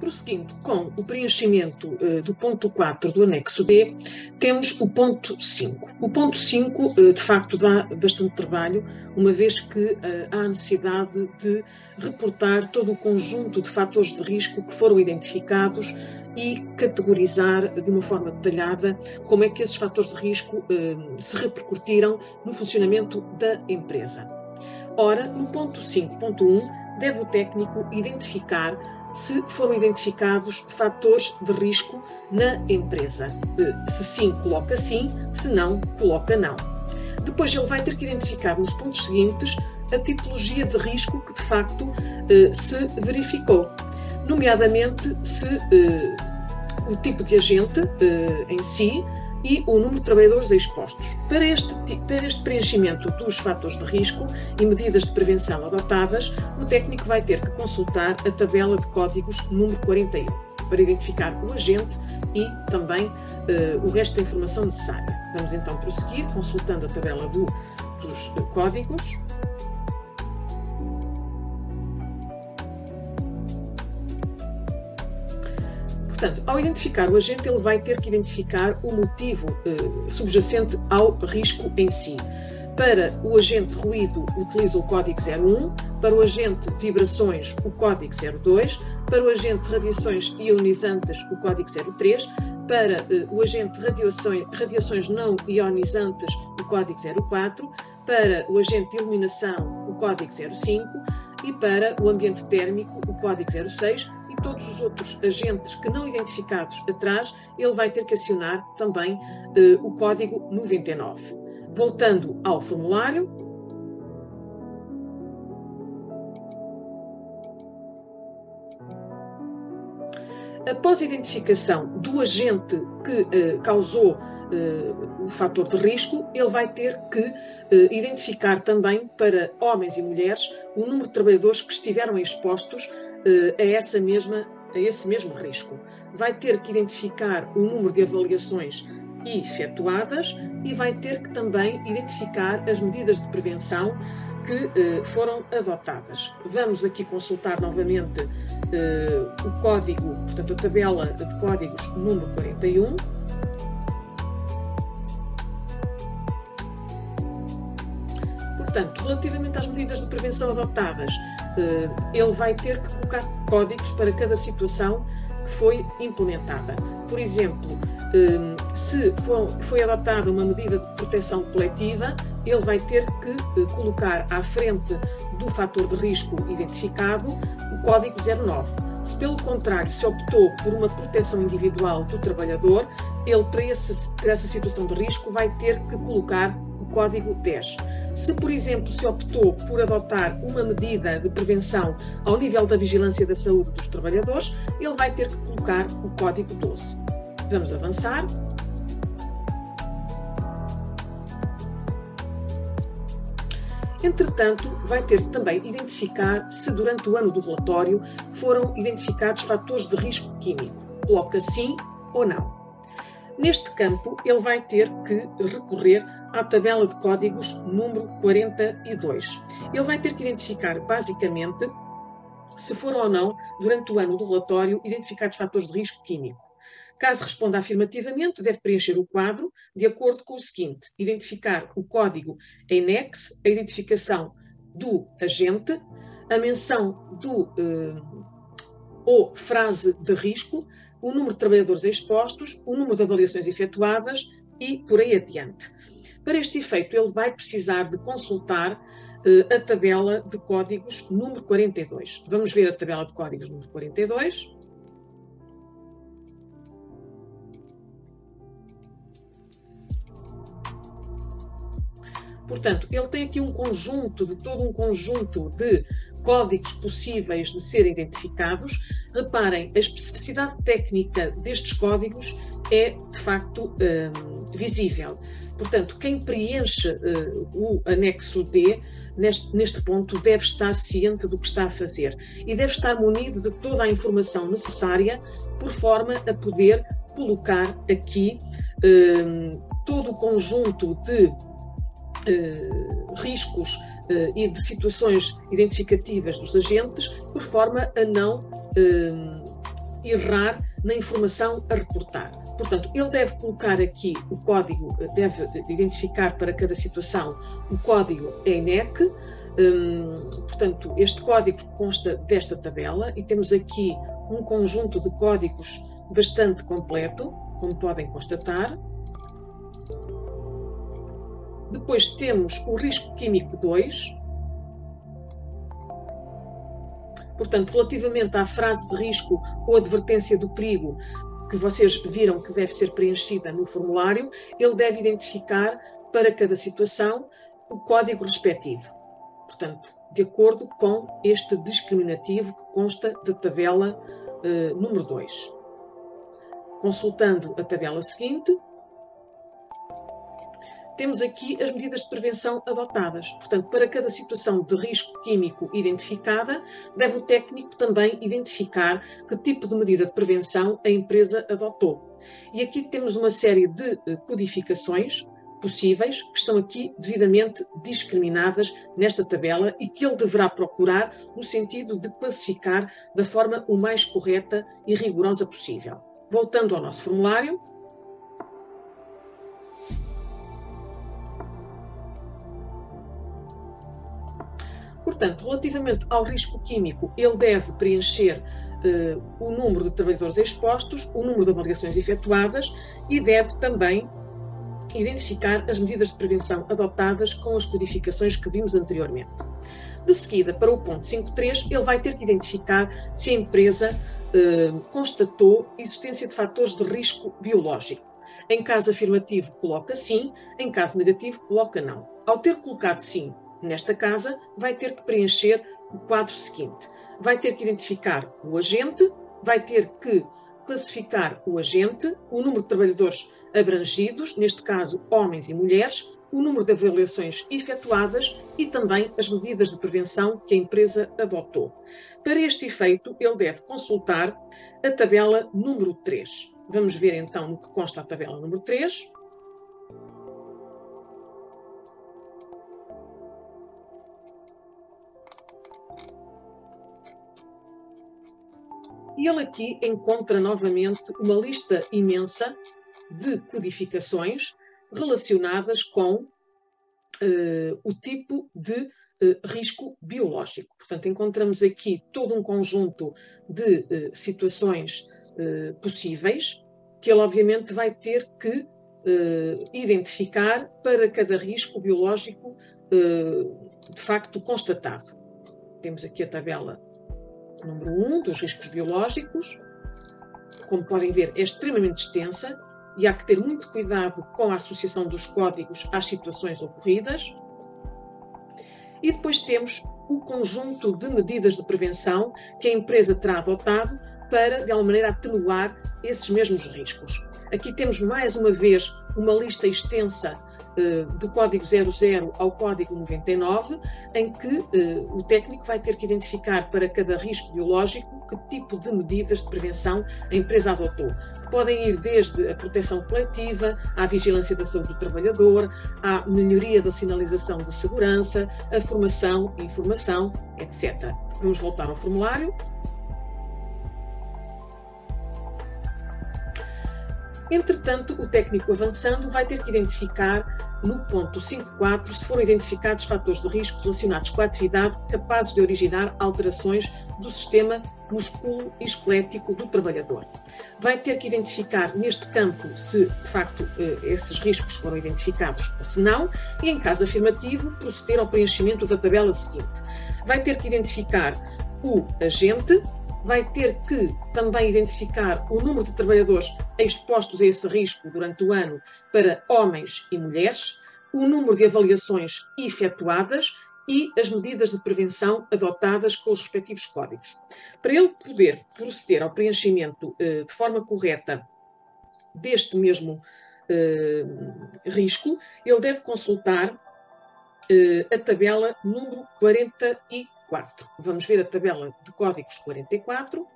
Prosseguindo com o preenchimento do ponto 4 do anexo D, temos o ponto 5. O ponto 5, de facto, dá bastante trabalho, uma vez que há necessidade de reportar todo o conjunto de fatores de risco que foram identificados e categorizar de uma forma detalhada como é que esses fatores de risco se repercutiram no funcionamento da empresa. Ora, no ponto 5.1, deve o técnico identificar se foram identificados fatores de risco na empresa. Se sim, coloca sim, se não, coloca não. Depois ele vai ter que identificar nos pontos seguintes a tipologia de risco que de facto se verificou, nomeadamente se o tipo de agente em si e o número de trabalhadores expostos. Para este preenchimento dos fatores de risco e medidas de prevenção adotadas, o técnico vai ter que consultar a tabela de códigos número 41 para identificar o agente e também o resto da informação necessária. Vamos então prosseguir consultando a tabela dos códigos. Portanto, ao identificar o agente, ele vai ter que identificar o motivo subjacente ao risco em si. Para o agente ruído, utiliza o código 01, para o agente vibrações, o código 02, para o agente radiações ionizantes, o código 03, para o agente radiações não ionizantes, o código 04, para o agente iluminação, o código 05 e para o ambiente térmico, o código 06, e todos os outros agentes que não identificados atrás, ele vai ter que acionar também o código 99. Voltando ao formulário, após a identificação do agente que causou o fator de risco, ele vai ter que identificar também para homens e mulheres o número de trabalhadores que estiveram expostos a esse mesmo risco. Vai ter que identificar o número de avaliações efetuadas e vai ter que também identificar as medidas de prevenção que foram adotadas. Vamos aqui consultar novamente o código, portanto a tabela de códigos número 41. Portanto, relativamente às medidas de prevenção adotadas, ele vai ter que colocar códigos para cada situação que foi implementada. Por exemplo, se foi adotada uma medida de proteção coletiva, ele vai ter que colocar à frente do fator de risco identificado o código 09. Se pelo contrário se optou por uma proteção individual do trabalhador, ele para essa situação de risco vai ter que colocar o código 10. Se, por exemplo, se optou por adotar uma medida de prevenção ao nível da vigilância da saúde dos trabalhadores, ele vai ter que colocar o código 12. Vamos avançar. Entretanto, vai ter que também identificar se durante o ano do relatório foram identificados fatores de risco químico. Coloca sim ou não. Neste campo, ele vai ter que recorrer à tabela de códigos número 42. Ele vai ter que identificar, basicamente, se foram ou não, durante o ano do relatório, identificados fatores de risco químico. Caso responda afirmativamente, deve preencher o quadro de acordo com o seguinte: identificar o código ENEX, a identificação do agente, a menção do ou frase de risco, o número de trabalhadores expostos, o número de avaliações efetuadas e por aí adiante. Para este efeito, ele vai precisar de consultar a tabela de códigos número 42. Vamos ver a tabela de códigos número 42. Portanto, ele tem aqui todo um conjunto de códigos possíveis de serem identificados. Reparem, a especificidade técnica destes códigos é, de facto, visível. Portanto, quem preenche o anexo D, neste ponto, deve estar ciente do que está a fazer e deve estar munido de toda a informação necessária, por forma a poder colocar aqui todo o conjunto de riscos e de situações identificativas dos agentes, por forma a não errar na informação a reportar. Portanto, ele deve colocar aqui o código, deve identificar para cada situação o código ENEC. Portanto, este código consta desta tabela e temos aqui um conjunto de códigos bastante completo, como podem constatar. Depois temos o risco químico 2. Portanto, relativamente à frase de risco ou advertência do perigo que vocês viram que deve ser preenchida no formulário, ele deve identificar para cada situação o código respectivo. Portanto, de acordo com este discriminativo que consta da tabela número 2. Consultando a tabela seguinte, temos aqui as medidas de prevenção adotadas. Portanto, para cada situação de risco químico identificada, deve o técnico também identificar que tipo de medida de prevenção a empresa adotou. E aqui temos uma série de codificações possíveis que estão aqui devidamente discriminadas nesta tabela e que ele deverá procurar no sentido de classificar da forma o mais correta e rigorosa possível. Voltando ao nosso formulário, portanto, relativamente ao risco químico, ele deve preencher o número de trabalhadores expostos, o número de avaliações efetuadas e deve também identificar as medidas de prevenção adotadas com as codificações que vimos anteriormente. De seguida, para o ponto 5.3, ele vai ter que identificar se a empresa constatou existência de fatores de risco biológico. Em caso afirmativo, coloca sim, em caso negativo, coloca não. Ao ter colocado sim nesta casa, vai ter que preencher o quadro seguinte. Vai ter que identificar o agente, vai ter que classificar o agente, o número de trabalhadores abrangidos, neste caso homens e mulheres, o número de avaliações efetuadas e também as medidas de prevenção que a empresa adotou. Para este efeito, ele deve consultar a tabela número 3. Vamos ver então no que consta a tabela número 3. E ele aqui encontra novamente uma lista imensa de codificações relacionadas com o tipo de risco biológico. Portanto, encontramos aqui todo um conjunto de situações possíveis que ele obviamente vai ter que identificar para cada risco biológico de facto constatado. Temos aqui a tabela número 1 dos riscos biológicos. Como podem ver, é extremamente extensa e há que ter muito cuidado com a associação dos códigos às situações ocorridas. E depois temos o conjunto de medidas de prevenção que a empresa terá adotado para, de alguma maneira, atenuar esses mesmos riscos. Aqui temos, mais uma vez, uma lista extensa do código 00 ao código 99, em que o técnico vai ter que identificar para cada risco biológico que tipo de medidas de prevenção a empresa adotou, que podem ir desde a proteção coletiva, à vigilância da saúde do trabalhador, à melhoria da sinalização de segurança, a formação, informação, etc. Vamos voltar ao formulário. Entretanto, o técnico avançando vai ter que identificar no ponto 5.4 se foram identificados fatores de risco relacionados com a atividade capazes de originar alterações do sistema musculoesquelético do trabalhador. Vai ter que identificar neste campo se, de facto, esses riscos foram identificados ou se não, e em caso afirmativo, proceder ao preenchimento da tabela seguinte. Vai ter que identificar o agente, vai ter que também identificar o número de trabalhadores expostos a esse risco durante o ano para homens e mulheres, o número de avaliações efetuadas e as medidas de prevenção adotadas com os respectivos códigos. Para ele poder proceder ao preenchimento de forma correta deste mesmo risco, ele deve consultar a tabela número 44. Vamos ver a tabela de códigos 44.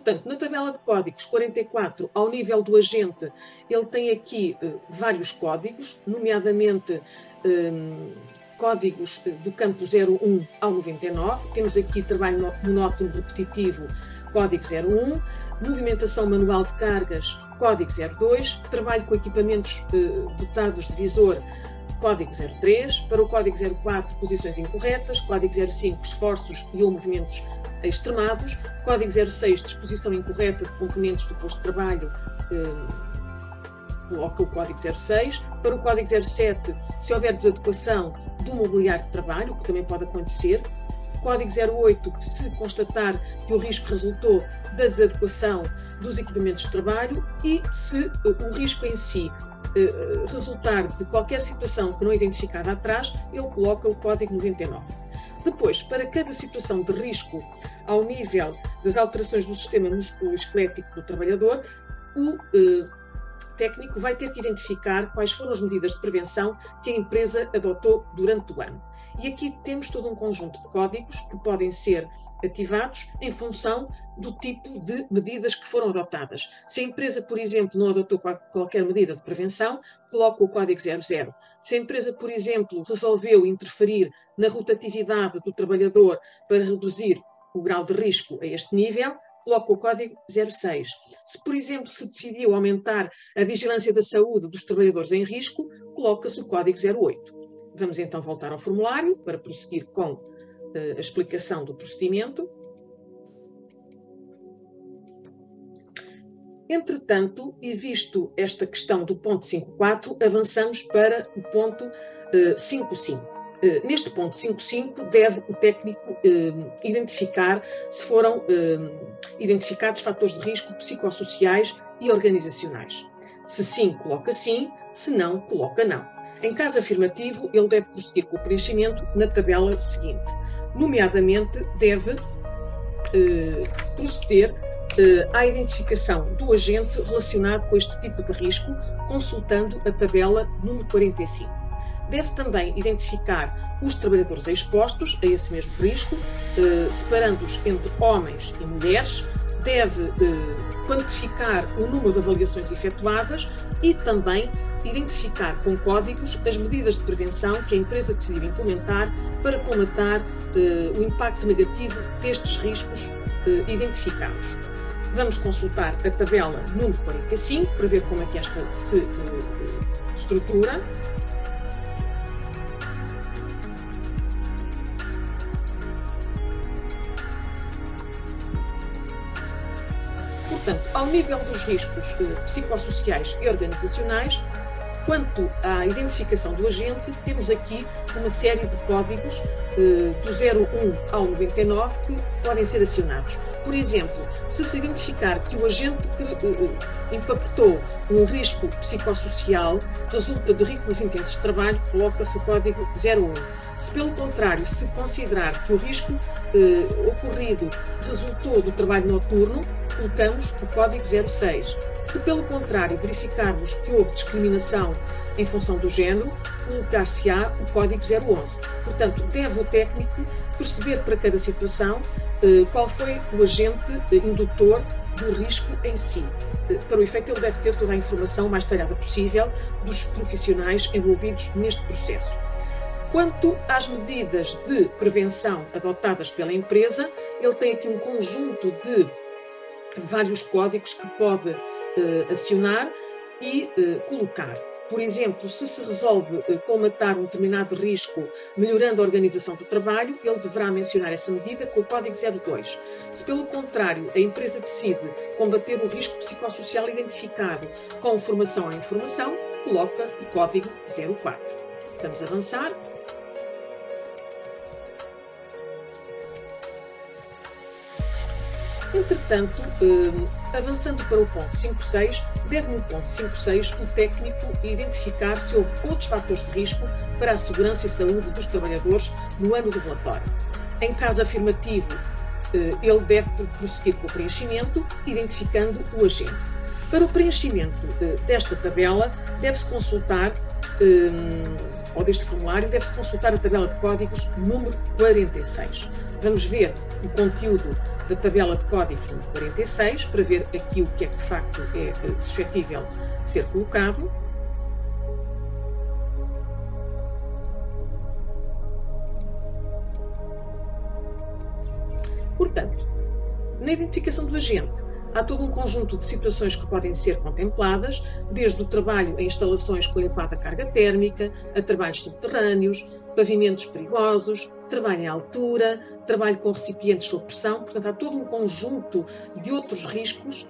Portanto, na tabela de códigos 44, ao nível do agente, ele tem aqui vários códigos, nomeadamente códigos do campo 01 ao 99. Temos aqui trabalho monótono repetitivo, código 01, movimentação manual de cargas, código 02, trabalho com equipamentos dotados de visor, código 03, para o código 04, posições incorretas, código 05, esforços e ou movimentos extremados, código 06, disposição incorreta de componentes do posto de trabalho, coloca o código 06, para o código 07, se houver desadequação do mobiliário de trabalho, o que também pode acontecer, código 08, se constatar que o risco resultou da desadequação dos equipamentos de trabalho e se o risco em si resultar de qualquer situação que não é identificada atrás, ele coloca o código 99. Depois, para cada situação de risco ao nível das alterações do sistema musculoesquelético do trabalhador, o técnico vai ter que identificar quais foram as medidas de prevenção que a empresa adotou durante o ano. E aqui temos todo um conjunto de códigos que podem ser ativados em função do tipo de medidas que foram adotadas. Se a empresa, por exemplo, não adotou qualquer medida de prevenção, coloca o código 00. Se a empresa, por exemplo, resolveu interferir na rotatividade do trabalhador para reduzir o grau de risco a este nível, coloca o código 06. Se, por exemplo, se decidiu aumentar a vigilância da saúde dos trabalhadores em risco, coloca-se o código 08. Vamos então voltar ao formulário para prosseguir com a explicação do procedimento. Entretanto, e visto esta questão do ponto 5.4, avançamos para o ponto 5.5. Neste ponto 5.5, deve o técnico identificar se foram identificados fatores de risco psicossociais e organizacionais. Se sim, coloca sim, se não, coloca não. Em caso afirmativo, ele deve prosseguir com o preenchimento na tabela seguinte. Nomeadamente, deve proceder à identificação do agente relacionado com este tipo de risco, consultando a tabela número 45. Deve também identificar os trabalhadores expostos a esse mesmo risco, separando-os entre homens e mulheres, deve quantificar o número de avaliações efetuadas e também identificar com códigos as medidas de prevenção que a empresa decidiu implementar para colmatar o impacto negativo destes riscos identificados. Vamos consultar a tabela número 45 para ver como é que esta se estrutura. Portanto, ao nível dos riscos psicossociais e organizacionais, quanto à identificação do agente, temos aqui uma série de códigos do 01 ao 99 que podem ser acionados. Por exemplo, se se identificar que o agente que impactou um risco psicossocial resulta de ritmos intensos de trabalho, coloca-se o código 01. Se, pelo contrário, se considerar que o risco ocorrido resultou do trabalho noturno, colocamos o código 06. Se, pelo contrário, verificarmos que houve discriminação em função do género, colocar-se-á o código 011. Portanto, deve o técnico perceber para cada situação qual foi o agente indutor do risco em si. Para o efeito, ele deve ter toda a informação mais detalhada possível dos profissionais envolvidos neste processo. Quanto às medidas de prevenção adotadas pela empresa, ele tem aqui um conjunto de vários códigos que pode acionar e colocar. Por exemplo, se se resolve colmatar um determinado risco melhorando a organização do trabalho, ele deverá mencionar essa medida com o código 02. Se, pelo contrário, a empresa decide combater o risco psicossocial identificado com formação à informação, coloca o código 04. Vamos avançar. Entretanto, avançando para o ponto 5.6, deve no ponto 5.6 o técnico identificar se houve outros fatores de risco para a segurança e saúde dos trabalhadores no ano do relatório. Em caso afirmativo, ele deve prosseguir com o preenchimento, identificando o agente. Para o preenchimento desta tabela, deve-se consultar ou deste formulário, deve-se consultar a tabela de códigos número 46. Vamos ver o conteúdo da tabela de códigos número 46 para ver aqui o que é que de facto é suscetível de ser colocado. Portanto, na identificação do agente, há todo um conjunto de situações que podem ser contempladas, desde o trabalho em instalações com elevada carga térmica, a trabalhos subterrâneos, pavimentos perigosos, trabalho em altura, trabalho com recipientes sob pressão. Portanto, há todo um conjunto de outros riscos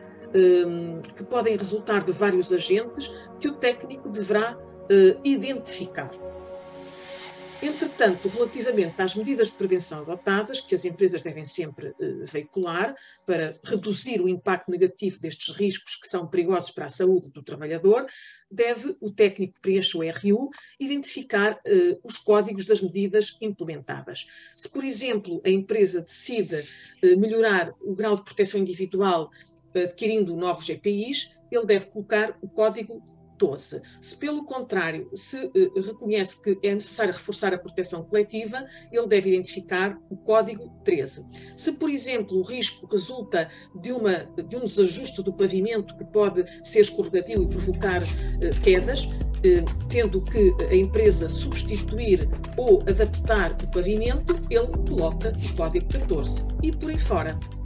que podem resultar de vários agentes que o técnico deverá identificar. Entretanto, relativamente às medidas de prevenção adotadas, que as empresas devem sempre veicular para reduzir o impacto negativo destes riscos que são perigosos para a saúde do trabalhador, deve o técnico que preenche o RU identificar os códigos das medidas implementadas. Se, por exemplo, a empresa decide melhorar o grau de proteção individual adquirindo novos EPIs, ele deve colocar o código 12. Se, pelo contrário, se reconhece que é necessário reforçar a proteção coletiva, ele deve identificar o código 13. Se, por exemplo, o risco resulta de um desajuste do pavimento que pode ser escorregadio e provocar quedas, tendo que a empresa substituir ou adaptar o pavimento, ele coloca o código 14 e por aí fora.